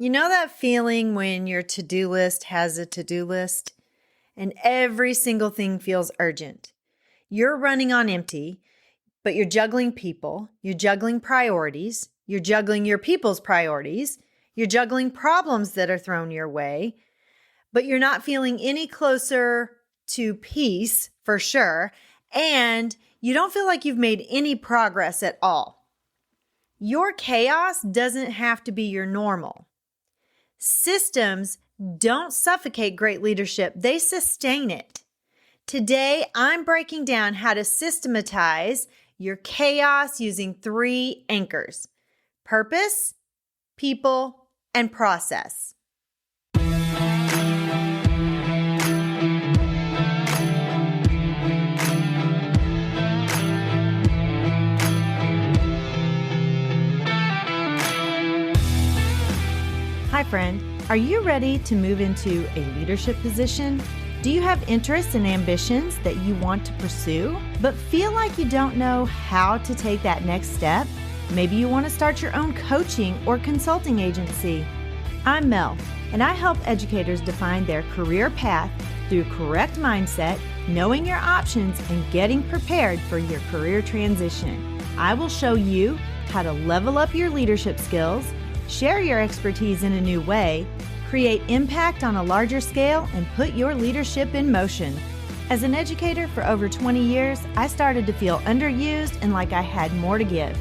You know that feeling when your to-do list has a to-do list and every single thing feels urgent? You're running on empty, but you're juggling people, you're juggling priorities, you're juggling your people's priorities, you're juggling problems that are thrown your way, but you're not feeling any closer to peace for sure, and you don't feel like you've made any progress at all. Your chaos doesn't have to be your normal. Systems don't suffocate great leadership, they sustain it. Today, I'm breaking down how to systematize your chaos using 3 anchors: purpose, people, and process. Hi, friend. Are you ready to move into a leadership position? Do you have interests and ambitions that you want to pursue, but feel like you don't know how to take that next step? Maybe you want to start your own coaching or consulting agency. I'm Mel, and I help educators define their career path through correct mindset, knowing your options, and getting prepared for your career transition. I will show you how to level up your leadership skills, share your expertise in a new way, create impact on a larger scale, and put your leadership in motion. As an educator for over 20 years, I started to feel underused and like I had more to give.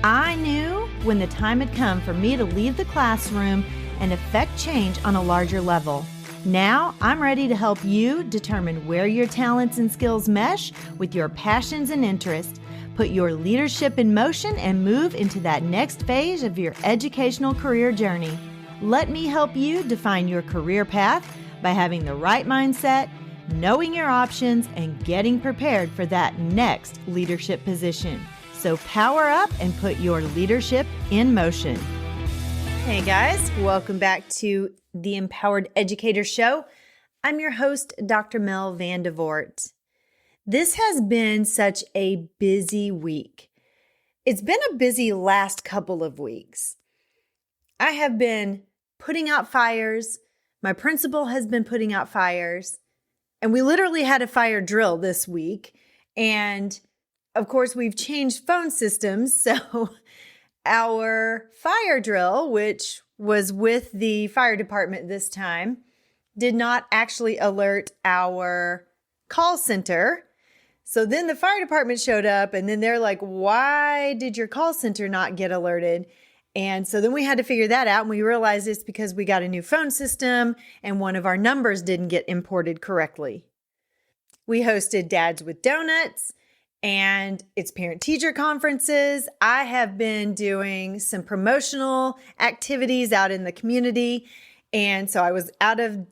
I knew when the time had come for me to leave the classroom and affect change on a larger level. Now, I'm ready to help you determine where your talents and skills mesh with your passions and interests. Put your leadership in motion and move into that next phase of your educational career journey. Let me help you define your career path by having the right mindset, knowing your options, and getting prepared for that next leadership position. So power up and put your leadership in motion. Hey guys, welcome back to the Empowered Educator Show. I'm your host, Dr. Mel Van de Voort. This has been such a busy week. It's been a busy last couple of weeks. I have been putting out fires. My principal has been putting out fires. And we literally had a fire drill this week. And of course, we've changed phone systems. So our fire drill, which was with the fire department this time, did not actually alert our call center. So then the fire department showed up and then they're like, why did your call center not get alerted? And so then we had to figure that out. And we realized it's because we got a new phone system and one of our numbers didn't get imported correctly. We hosted Dads with Donuts and it's parent-teacher conferences. I have been doing some promotional activities out in the community. And so I was out of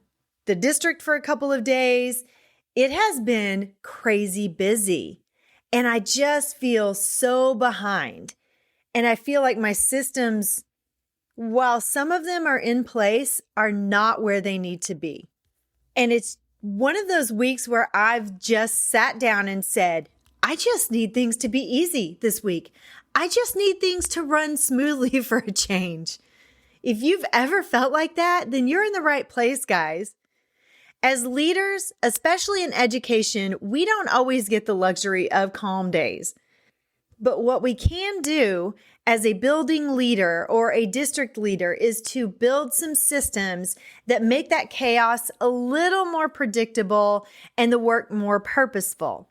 the district for a couple of days. It has been crazy busy and I just feel so behind. And I feel like my systems, while some of them are in place, are not where they need to be. And it's one of those weeks where I've just sat down and said, I just need things to be easy this week. I just need things to run smoothly for a change. If you've ever felt like that, then you're in the right place, guys. As leaders, especially in education, we don't always get the luxury of calm days. But what we can do as a building leader or a district leader is to build some systems that make that chaos a little more predictable and the work more purposeful.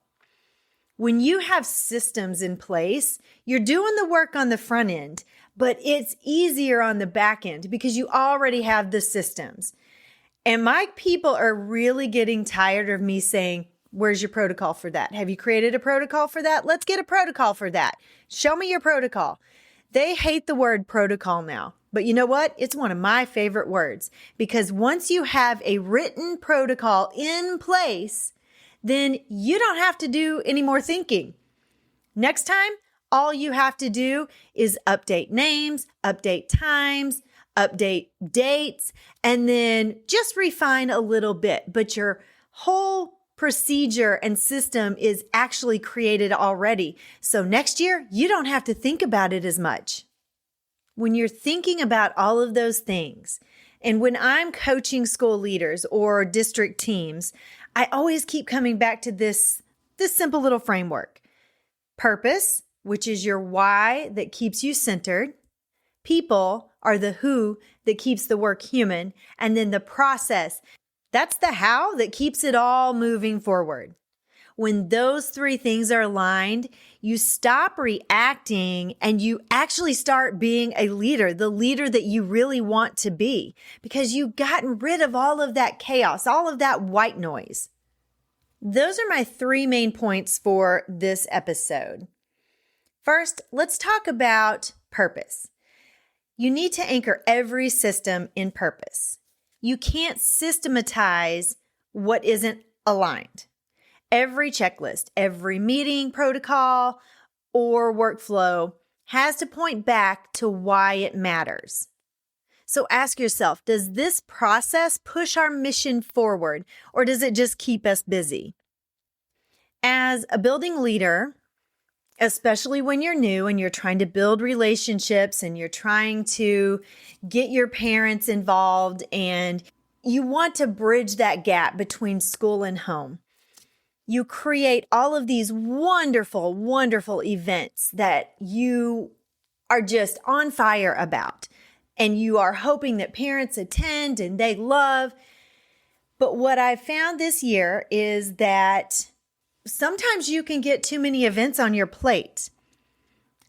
When you have systems in place, you're doing the work on the front end, but it's easier on the back end because you already have the systems. And my people are really getting tired of me saying, where's your protocol for that? Have you created a protocol for that? Let's get a protocol for that. Show me your protocol. They hate the word protocol now. But you know what? It's one of my favorite words because once you have a written protocol in place, then you don't have to do any more thinking. Next time, all you have to do is update names, update times, update dates, and then just refine a little bit. But your whole procedure and system is actually created already. So next year, you don't have to think about it as much. When you're thinking about all of those things, and when I'm coaching school leaders or district teams, I always keep coming back to this simple little framework. Purpose, which is your why that keeps you centered. People are the who that keeps the work human. And then the process, that's the how that keeps it all moving forward. When those three things are aligned, you stop reacting and you actually start being a leader, the leader that you really want to be, because you've gotten rid of all of that chaos, all of that white noise. Those are my three main points for this episode. First, let's talk about purpose. You need to anchor every system in purpose. You can't systematize what isn't aligned. Every checklist, every meeting protocol or workflow has to point back to why it matters. So ask yourself, does this process push our mission forward, or does it just keep us busy? As a building leader, especially when you're new and you're trying to build relationships and you're trying to get your parents involved and you want to bridge that gap between school and home, you create all of these wonderful, wonderful events that you are just on fire about. And you are hoping that parents attend and they love. But what I found this year is that sometimes you can get too many events on your plate.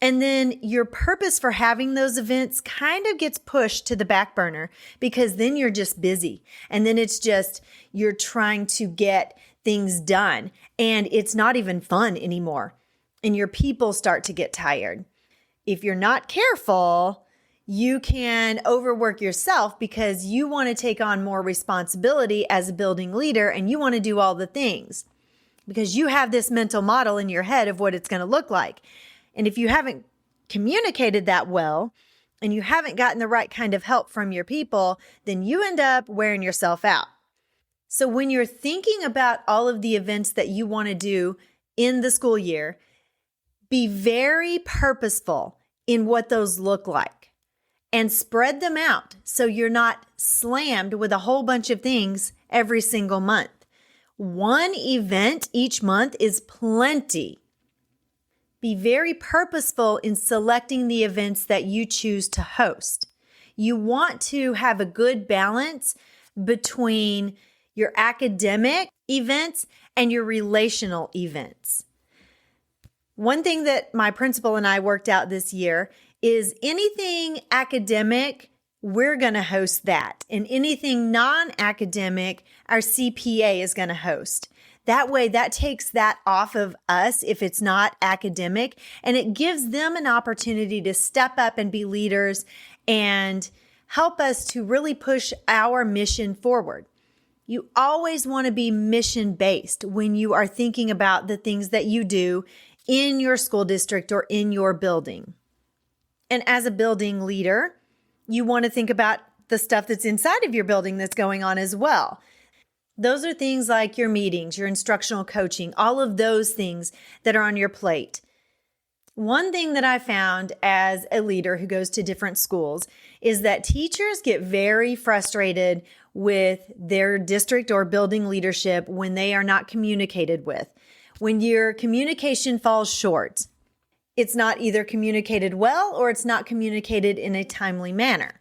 And then your purpose for having those events kind of gets pushed to the back burner because then you're just busy. And then it's just you're trying to get things done and it's not even fun anymore. And your people start to get tired. If you're not careful, you can overwork yourself because you want to take on more responsibility as a building leader and you want to do all the things because you have this mental model in your head of what it's going to look like. And if you haven't communicated that well and you haven't gotten the right kind of help from your people, then you end up wearing yourself out. So when you're thinking about all of the events that you want to do in the school year, be very purposeful in what those look like and spread them out so you're not slammed with a whole bunch of things every single month. One event each month is plenty. Be very purposeful in selecting the events that you choose to host. You want to have a good balance between your academic events and your relational events. One thing that my principal and I worked out this year is anything academic, we're going to host that. And anything non-academic, our CPA is going to host. That way, that takes that off of us if it's not academic, and it gives them an opportunity to step up and be leaders and help us to really push our mission forward. You always want to be mission-based when you are thinking about the things that you do in your school district or in your building. And as a building leader, you want to think about the stuff that's inside of your building that's going on as well. Those are things like your meetings, your instructional coaching, all of those things that are on your plate. One thing that I found as a leader who goes to different schools is that teachers get very frustrated with their district or building leadership when they are not communicated with. When your communication falls short, it's not either communicated well or it's not communicated in a timely manner.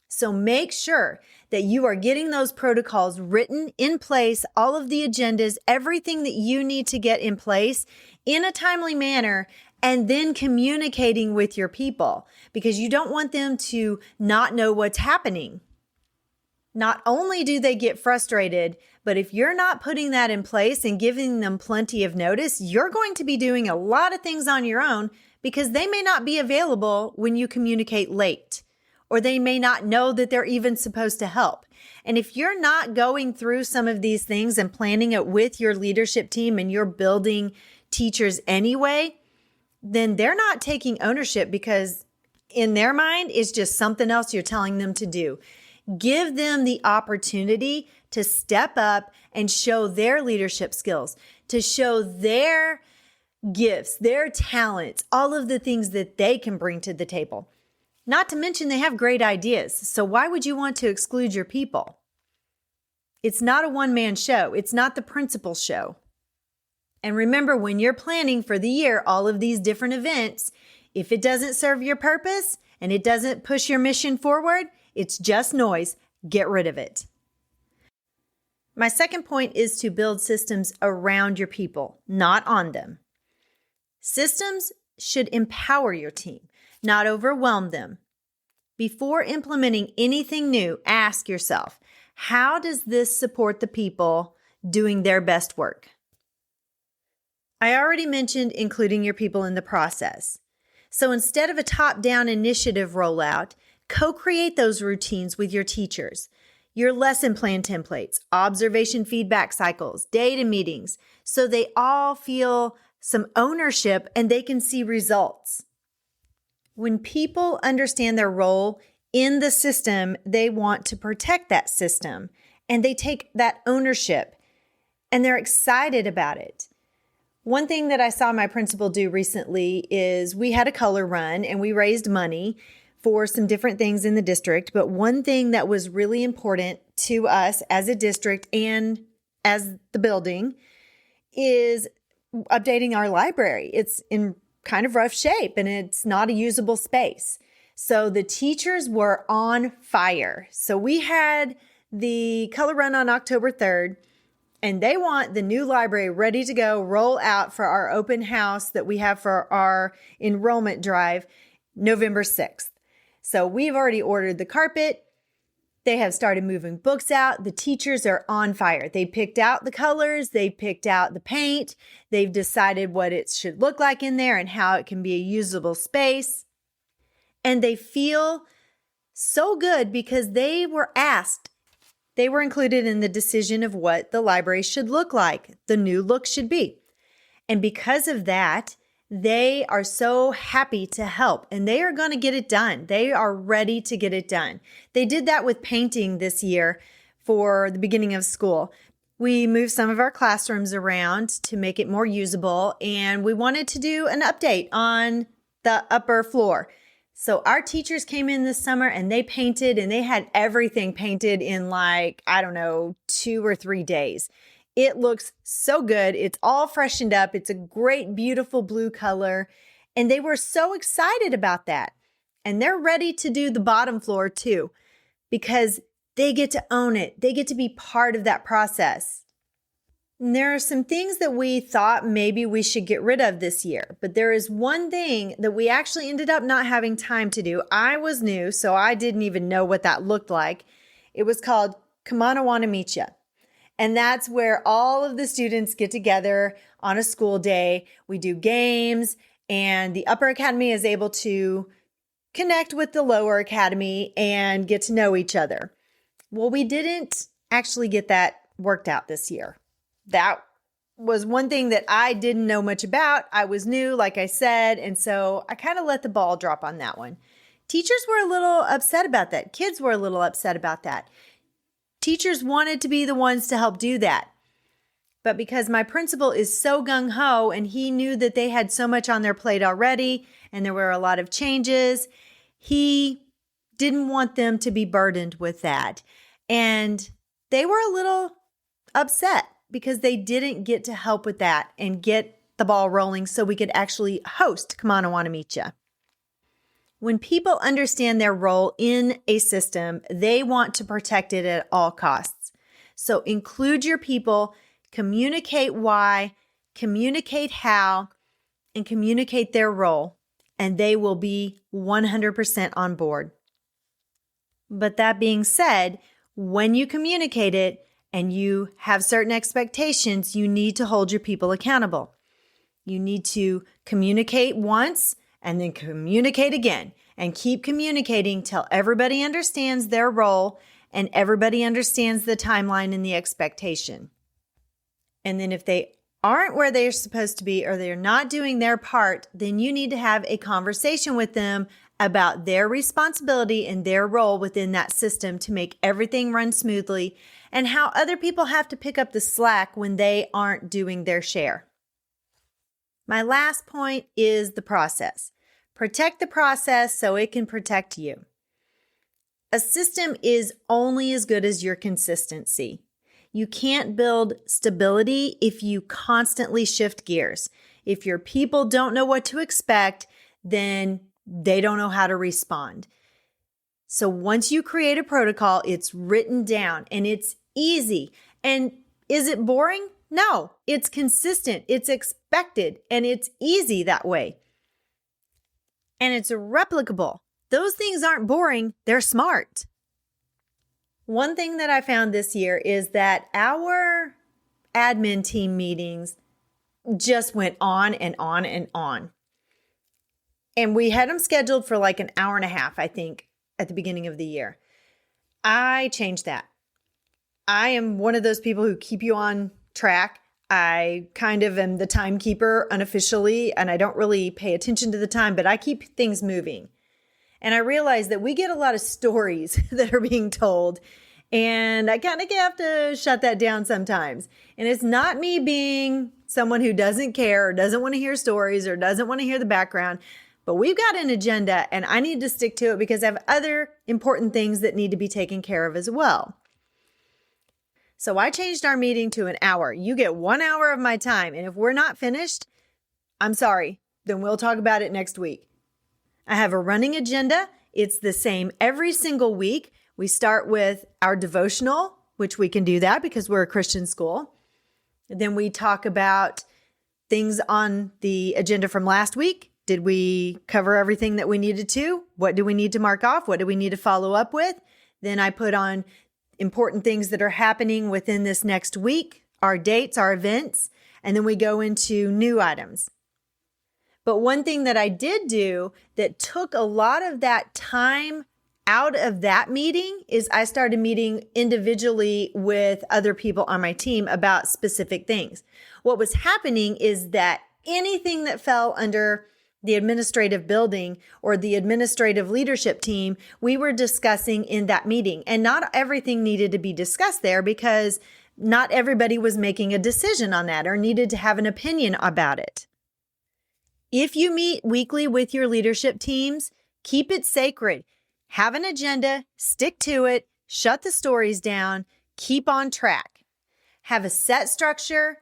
So make sure that you are getting those protocols written in place, all of the agendas, everything that you need to get in place in a timely manner, and then communicating with your people because you don't want them to not know what's happening. Not only do they get frustrated, but if you're not putting that in place and giving them plenty of notice, you're going to be doing a lot of things on your own because they may not be available when you communicate late, or they may not know that they're even supposed to help. And if you're not going through some of these things and planning it with your leadership team and you're building teachers anyway, then they're not taking ownership because in their mind, it's just something else you're telling them to do. Give them the opportunity to step up and show their leadership skills, to show their gifts, their talents, all of the things that they can bring to the table. Not to mention they have great ideas, so why would you want to exclude your people? It's not a one-man show. It's not the principal's show. And remember, when you're planning for the year, all of these different events, if it doesn't serve your purpose and it doesn't push your mission forward, it's just noise. Get rid of it. My second point is to build systems around your people, not on them. Systems should empower your team, not overwhelm them. Before implementing anything new, ask yourself, how does this support the people doing their best work? I already mentioned including your people in the process. So instead of a top-down initiative rollout, co-create those routines with your teachers, your lesson plan templates, observation feedback cycles, data meetings, so they all feel some ownership and they can see results. When people understand their role in the system, they want to protect that system and they take that ownership and they're excited about it. One thing that I saw my principal do recently is we had a color run and we raised money for some different things in the district. But one thing that was really important to us as a district and as the building is updating our library. It's in kind of rough shape and it's not a usable space. So the teachers were on fire. So we had the color run on October 3rd. And they want the new library ready to go, roll out for our open house that we have for our enrollment drive November 6th. So we've already ordered the carpet. They have started moving books out. The teachers are on fire. They picked out the colors. They picked out the paint. They've decided what it should look like in there and how it can be a usable space. And they feel so good because they were asked. They were included in the decision of what the library should look like, the new look should be. And because of that, they are so happy to help and they are going to get it done. They are ready to get it done. They did that with painting this year for the beginning of school. We moved some of our classrooms around to make it more usable and we wanted to do an update on the upper floor. So our teachers came in this summer and they painted and they had everything painted in 2 or 3 days. It looks so good. It's all freshened up. It's a great, beautiful blue color. And they were so excited about that. And they're ready to do the bottom floor too, because they get to own it. They get to be part of that process. And there are some things that we thought maybe we should get rid of this year, but there is one thing that we actually ended up not having time to do. I was new, so I didn't even know what that looked like. It was called Come On, I Wanna Meet Ya. And that's where all of the students get together on a school day. We do games, and the upper academy is able to connect with the lower academy and get to know each other. Well, we didn't actually get that worked out this year. That was one thing that I didn't know much about. I was new, like I said, and so I kind of let the ball drop on that one. Teachers were a little upset about that. Kids were a little upset about that. Teachers wanted to be the ones to help do that. But because my principal is so gung-ho and he knew that they had so much on their plate already and there were a lot of changes, he didn't want them to be burdened with that. And they were a little upset because they didn't get to help with that and get the ball rolling so we could actually host Come On, I Wanna Meet Ya. When people understand their role in a system, they want to protect it at all costs. So include your people, communicate why, communicate how, and communicate their role, and they will be 100% on board. But that being said, when you communicate it and you have certain expectations, you need to hold your people accountable. You need to communicate once and then communicate again and keep communicating till everybody understands their role and everybody understands the timeline and the expectation. And then if they aren't where they're supposed to be or they're not doing their part, then you need to have a conversation with them about their responsibility and their role within that system to make everything run smoothly and how other people have to pick up the slack when they aren't doing their share. My last point is the process. Protect the process so it can protect you. A system is only as good as your consistency. You can't build stability if you constantly shift gears. If your people don't know what to expect, then they don't know how to respond. So once you create a protocol, it's written down and it's easy. And is it boring? No, it's consistent, it's expected, and it's easy that way. And it's replicable. Those things aren't boring, they're smart. One thing that I found this year is that our admin team meetings just went on and on and on. And we had them scheduled for like an hour and a half, I think, at the beginning of the year. I changed that. I am one of those people who keep you on track. I kind of am the timekeeper unofficially, and I don't really pay attention to the time, but I keep things moving. And I realize that we get a lot of stories that are being told, and I kind of have to shut that down sometimes. And it's not me being someone who doesn't care or doesn't want to hear stories or doesn't want to hear the background, but we've got an agenda and I need to stick to it because I have other important things that need to be taken care of as well. So I changed our meeting to an hour. You get 1 hour of my time, and if we're not finished, I'm sorry, then we'll talk about it next week. I have a running agenda. It's the same every single week. We start with our devotional, which we can do that because we're a Christian school. Then we talk about things on the agenda from last week. Did we cover everything that we needed to? What do we need to mark off? What do we need to follow up with? Then I put on important things that are happening within this next week, our dates, our events, and then we go into new items. But one thing that I did do that took a lot of that time out of that meeting is I started meeting individually with other people on my team about specific things. What was happening is that anything that fell under the administrative building or the administrative leadership team, we were discussing in that meeting. And not everything needed to be discussed there because not everybody was making a decision on that or needed to have an opinion about it. If you meet weekly with your leadership teams, keep it sacred. Have an agenda, stick to it, shut the stories down, keep on track. Have a set structure,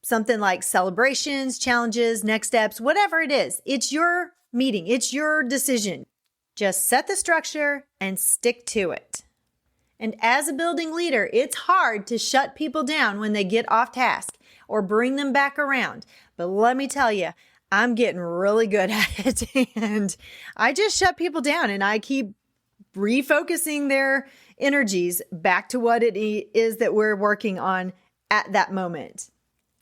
something like celebrations, challenges, next steps, whatever it is. It's your meeting. It's your decision. Just set the structure and stick to it. And as a building leader, it's hard to shut people down when they get off task or bring them back around. But let me tell you, I'm getting really good at it. And I just shut people down and I keep refocusing their energies back to what it is that we're working on at that moment.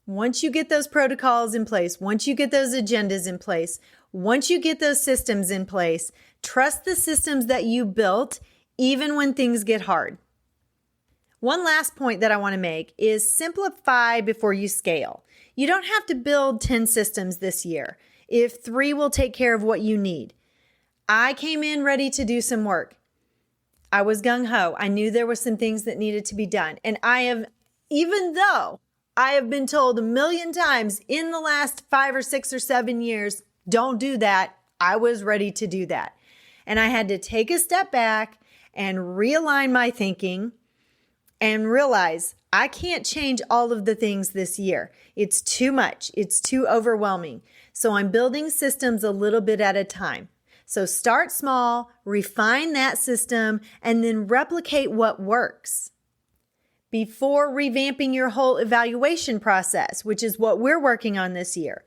Once you get those protocols in place, once you get those agendas in place, once you get those systems in place, trust the systems that you built, even when things get hard. One last point that I want to make is simplify before you scale. You don't have to build 10 systems this year if 3 will take care of what you need. I came in ready to do some work. I was gung-ho. I knew there were some things that needed to be done. And even though I have been told a million times in the last 5 or 6 or 7 years, don't do that, I was ready to do that. And I had to take a step back and realign my thinking and realize I can't change all of the things this year. It's too much. It's too overwhelming. So I'm building systems a little bit at a time. So start small, refine that system, and then replicate what works before revamping your whole evaluation process, which is what we're working on this year.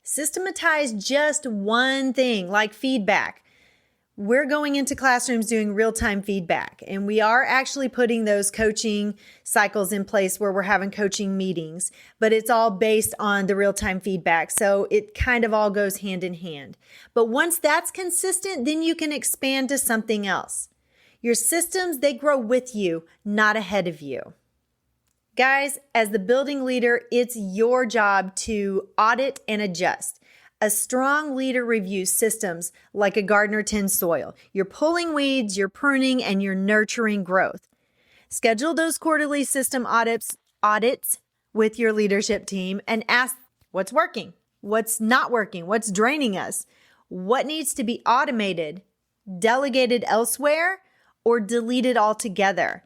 Systematize just one thing, like feedback. We're going into classrooms doing real-time feedback, and we are actually putting those coaching cycles in place where we're having coaching meetings, but it's all based on the real-time feedback, so it kind of all goes hand in hand. But once that's consistent, then you can expand to something else. Your systems, they grow with you, not ahead of you. Guys, as the building leader, it's your job to audit and adjust. A strong leader reviews systems like a gardener tends soil. You're pulling weeds, you're pruning, and you're nurturing growth. Schedule those quarterly system audits with your leadership team and ask what's working, what's not working, what's draining us, what needs to be automated, delegated elsewhere, or deleted altogether.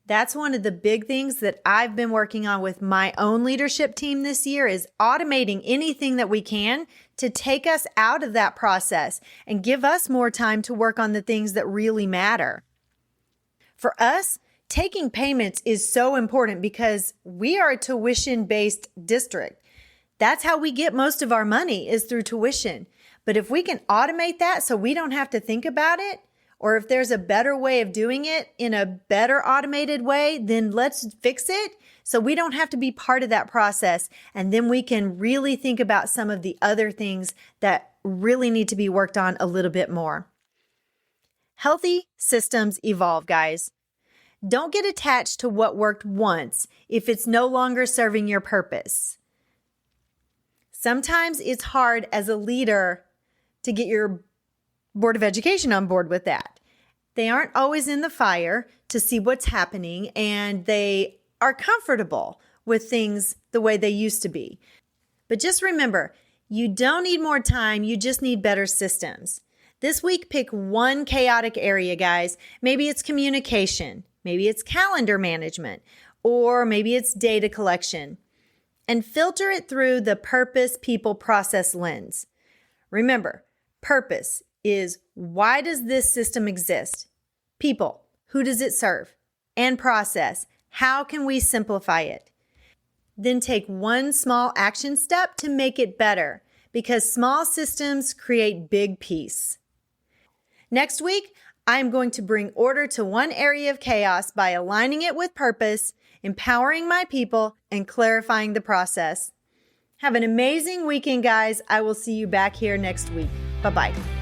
That's one of the big things that I've been working on with my own leadership team this year is automating anything that we can to take us out of that process and give us more time to work on the things that really matter. For us, taking payments is so important because we are a tuition-based district. That's how we get most of our money is through tuition. But if we can automate that so we don't have to think about it, or if there's a better way of doing it in a better automated way, then let's fix it so we don't have to be part of that process. And then we can really think about some of the other things that really need to be worked on a little bit more. Healthy systems evolve, guys. Don't get attached to what worked once if it's no longer serving your purpose. Sometimes it's hard as a leader to get your Board of Education on board with that. They aren't always in the fire to see what's happening, and they are comfortable with things the way they used to be. But just remember, you don't need more time, you just need better systems. This week, pick one chaotic area, guys. Maybe it's communication, maybe it's calendar management, or maybe it's data collection. And filter it through the purpose, people, process lens. Remember, purpose is why does this system exist? People, who does it serve? And process, how can we simplify it? Then take one small action step to make it better because small systems create big peace. Next week, I'm going to bring order to one area of chaos by aligning it with purpose, empowering my people, and clarifying the process. Have an amazing weekend, guys. I will see you back here next week. Bye-bye.